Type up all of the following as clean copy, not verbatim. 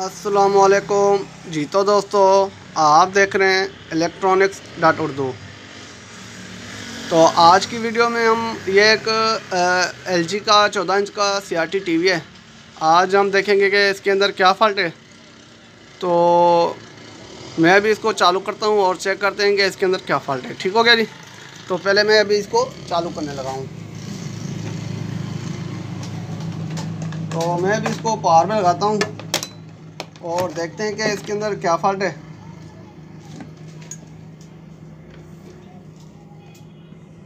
अस्सलामुअलैकुम जी। तो दोस्तों, आप देख रहे हैं electronics.urdu। तो आज की वीडियो में हम ये एक LG का 14 इंच का CRT टीवी है। आज हम देखेंगे कि इसके अंदर क्या फ़ॉल्ट है। तो मैं अभी इसको चालू करता हूँ और चेक करते हैं कि इसके अंदर क्या फ़ॉल्ट है। ठीक हो गया जी। तो पहले मैं अभी इसको चालू करने लगा हूँ। तो मैं अभी इसको पावर में लगाता हूँ और देखते हैं कि इसके अंदर क्या फ़ॉल्ट है।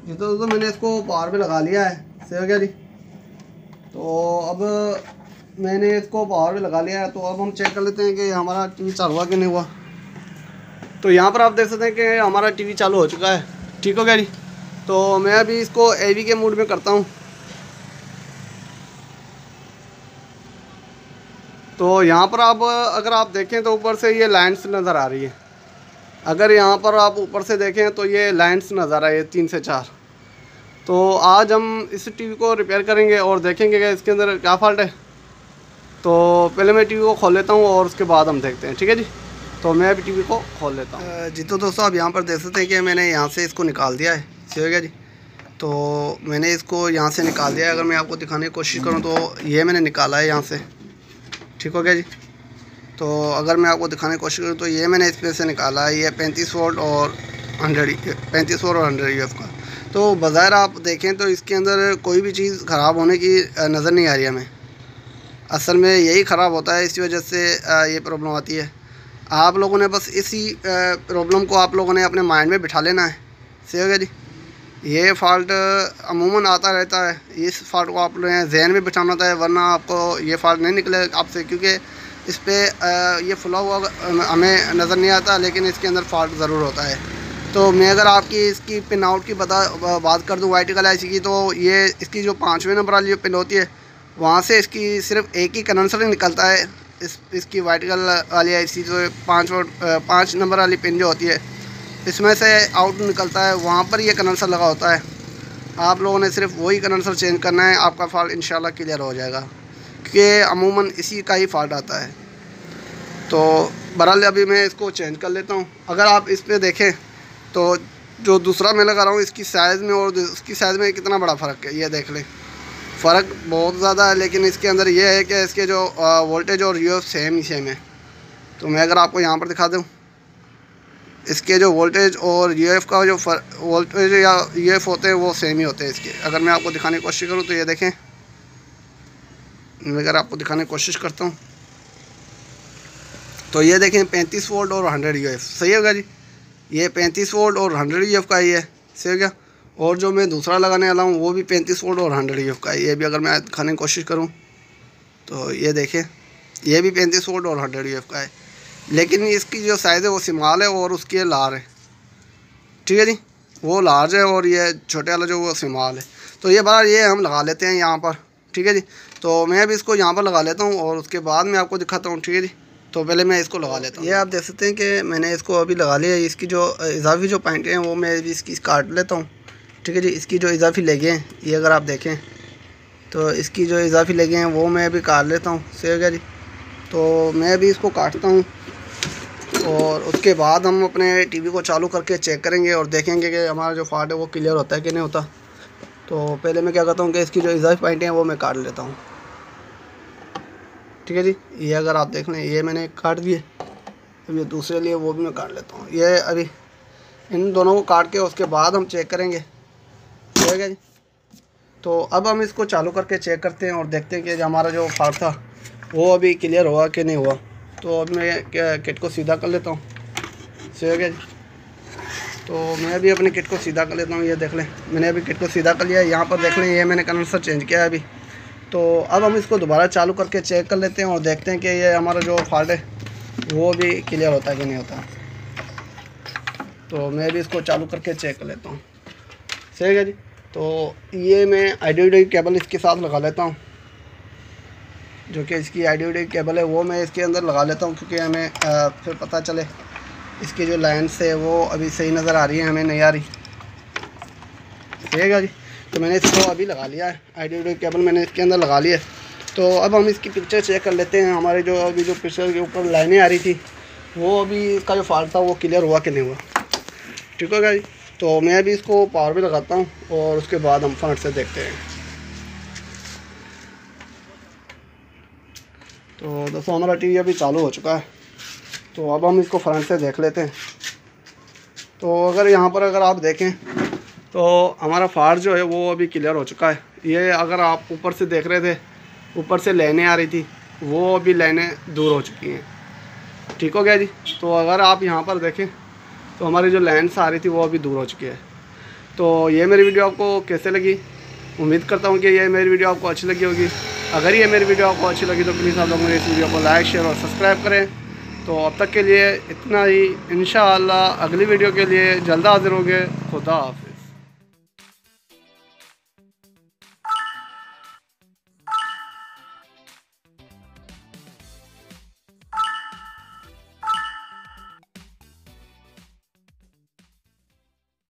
जी तो दोस्तों, मैंने इसको पावर पे लगा लिया है। सही हो गया जी। तो अब मैंने इसको पावर पे लगा लिया है। तो अब हम चेक कर लेते हैं कि हमारा टीवी चालू हुआ कि नहीं हुआ। तो यहाँ पर आप देख सकते हैं कि हमारा टीवी चालू हो चुका है। ठीक हो गया जी। तो मैं अभी इसको AV के मोड में करता हूँ। तो यहाँ पर आप अगर आप देखें तो ऊपर से ये लाइन्स नज़र आ रही है। अगर यहाँ पर आप ऊपर से देखें तो ये लाइन्स नज़र आ रही है 3 से 4। तो आज हम इस टीवी को रिपेयर करेंगे और देखेंगे कि इसके अंदर क्या फ़ॉल्ट है। तो पहले मैं टीवी को खोल लेता हूँ और उसके बाद हम देखते हैं। ठीक है जी। तो मैं अभी टीवी को खोल लेता हूँ। जी तो दोस्तों, आप यहाँ पर देख सकते हैं कि मैंने यहाँ से इसको निकाल दिया है। सही हो गया जी। तो मैंने इसको यहाँ से निकाल दिया है। अगर मैं आपको दिखाने की कोशिश करूँ तो ये मैंने निकाला है यहाँ से। ठीक हो गया जी। तो अगर मैं आपको दिखाने की कोशिश करूँ तो ये मैंने इस पे से निकाला है। ये 35 वोल्ट और 100 UF का। तो बज़ाहिर आप देखें तो इसके अंदर कोई भी चीज़ ख़राब होने की नज़र नहीं आ रही हमें। असल में यही ख़राब होता है, इसी वजह से ये प्रॉब्लम आती है। आप लोगों ने बस इसी प्रॉब्लम को आप लोगों ने अपने माइंड में बिठा लेना है। सही हो गया जी। ये फ़ॉल्ट अमूमन आता रहता है। इस फॉल्ट को आप लोगों जहन में बिठाना होता है, वरना आपको ये फ़ॉल्ट नहीं निकले आपसे, क्योंकि इस पर ये फुला हुआ हमें नज़र नहीं आता, लेकिन इसके अंदर फ़ॉल्ट ज़रूर होता है। तो मैं अगर आपकी इसकी पिन आउट की बात कर दूँ वाइट कलर IC की, तो ये इसकी जो 5वें नंबर वाली जो पिन होती है, वहाँ से इसकी सिर्फ एक ही कंडेंसर निकलता है। इसकी वाइट कलर वाली IC जो 5 नंबर वाली पिन जो होती है, इसमें से आउट निकलता है। वहाँ पर ये कंडेंसर लगा होता है। आप लोगों ने सिर्फ वही कंडेंसर चेंज करना है, आपका फॉल्ट इंशाल्लाह क्लियर हो जाएगा, क्योंकि अमूमन इसी का ही फॉल्ट आता है। तो बहरहाल अभी मैं इसको चेंज कर लेता हूँ। अगर आप इस पर देखें तो जो दूसरा मैं लगा रहा हूँ, इसकी साइज़ में और उसकी साइज़ में कितना बड़ा फ़र्क है, ये देख लें। फ़र्क बहुत ज़्यादा है, लेकिन इसके अंदर ये है कि इसके जो वोल्टेज और UF सेम है। तो मैं अगर आपको यहाँ पर दिखा दूँ, इसके जो वोल्टेज और UF का जो वोल्टेज या UF होते हैं वो सेम ही होते हैं इसके। अगर मैं आपको दिखाने की कोशिश करूँ तो ये देखें, मैं अगर आपको दिखाने की कोशिश करता हूँ तो ये देखें 35 वोल्ट और 100 UF। सही होगा जी। ये 35 वोल्ट और 100 UF का ही है। सही हो गया। और जो मैं दूसरा लगाने वाला हूँ वो भी 35 वोल्ट और 100 UF का है। ये भी अगर मैं दिखाने की कोशिश करूँ तो ये देखें, ये भी 35 वोल्ट और 100 UF का है, लेकिन इसकी जो साइज़ है वो स्मॉल है और उसकी है लार्ज है। ठीक है जी। वो लार्ज है और ये छोटे वाला जो वो स्मॉल है। तो ये बार ये हम लगा लेते हैं यहाँ पर। ठीक है जी। तो मैं अभी इसको यहाँ पर लगा लेता हूँ और उसके बाद मैं आपको दिखाता हूँ। ठीक है जी। तो पहले मैं इसको लगा लेता हूँ। ये आप देख सकते हैं कि मैंने इसको अभी लगा लिया। इसकी जो इजाफी जो पॉइंट हैं वो मैं अभी इसकी काट लेता हूँ। ठीक है जी। इसकी जो इजाफी लेगे हैं, ये अगर आप देखें तो इसकी जो इजाफी लेगे हैं वो मैं अभी काट लेता हूँ। सही हो गया जी। तो मैं अभी इसको काटता हूँ और उसके बाद हम अपने टीवी को चालू करके चेक करेंगे और देखेंगे कि हमारा जो फॉल्ट है वो क्लियर होता है कि नहीं होता। तो पहले मैं क्या करता हूँ कि इसकी जो इजाफी पॉइंट हैं वो मैं काट लेता हूँ। ठीक है जी। ये अगर आप देख लें, ये मैंने काट दिए। अब ये दूसरे लिए वो भी मैं काट लेता हूँ। ये अभी इन दोनों को काट के उसके बाद हम चेक करेंगे। ठीक है जी। तो अब हम इसको चालू करके चेक करते हैं और देखते हैं कि हमारा जो फॉल्ट था वो अभी क्लियर हुआ कि नहीं हुआ। तो अब मैं किट को सीधा कर लेता हूँ। सही हो गया जी। तो मैं अभी अपने किट को सीधा कर लेता हूँ। ये देख लें, मैंने अभी किट को सीधा कर लिया है। यहाँ पर देख लें, ये मैंने कंडेंसर चेंज किया है अभी। तो अब हम इसको दोबारा चालू करके चेक कर लेते हैं और देखते हैं कि ये हमारा जो फॉल्ट है वो भी क्लियर होता है कि नहीं होता। तो मैं भी इसको चालू करके चेक कर लेता हूँ। सही है जी। तो ये मैं IDD केबल इसके साथ लगा लेता हूँ, जो कि इसकी IDD केबल है वो मैं इसके अंदर लगा लेता हूँ, क्योंकि हमें फिर पता चले इसकी जो लाइन्स है वो अभी सही नज़र आ रही है, हमें नहीं आ रही। ठीक है जी। तो मैंने इसको अभी लगा लिया है, IDD केबल मैंने इसके अंदर लगा लिया है। तो अब हम इसकी पिक्चर चेक कर लेते हैं। हमारे जो अभी जो पिक्चर के ऊपर लाइनें आ रही थी वो अभी इसका जो फॉल्ट था वो क्लियर हुआ कि नहीं हुआ। ठीक है गाइस, तो मैं अभी इसको पावर भी लगाता हूँ और उसके बाद हम फ्रंट से देखते हैं। तो दोस्तों हमारा टीवी अभी चालू हो चुका है, तो अब हम इसको फ्रंट से देख लेते हैं। तो अगर यहाँ पर अगर आप देखें तो हमारा फॉल्ट जो है वो अभी क्लियर हो चुका है। ये अगर आप ऊपर से देख रहे थे, ऊपर से लाइनें आ रही थी, वो अभी लाइनें दूर हो चुकी हैं। ठीक हो गया जी। तो अगर आप यहाँ पर देखें तो हमारी जो लाइन्स आ रही थी वो अभी दूर हो चुकी है। तो ये मेरी वीडियो आपको कैसे लगी? उम्मीद करता हूँ कि ये मेरी वीडियो आपको अच्छी लगी होगी। अगर ये मेरी वीडियो आपको अच्छी लगी तो प्लीज़ आप लोग मेरे इस वीडियो को लाइक, शेयर और सब्सक्राइब करें। तो अब तक के लिए इतना ही। इंशाअल्लाह अगली वीडियो के लिए जल्द हाजिर होंगे। खुदा हाफ़िज़।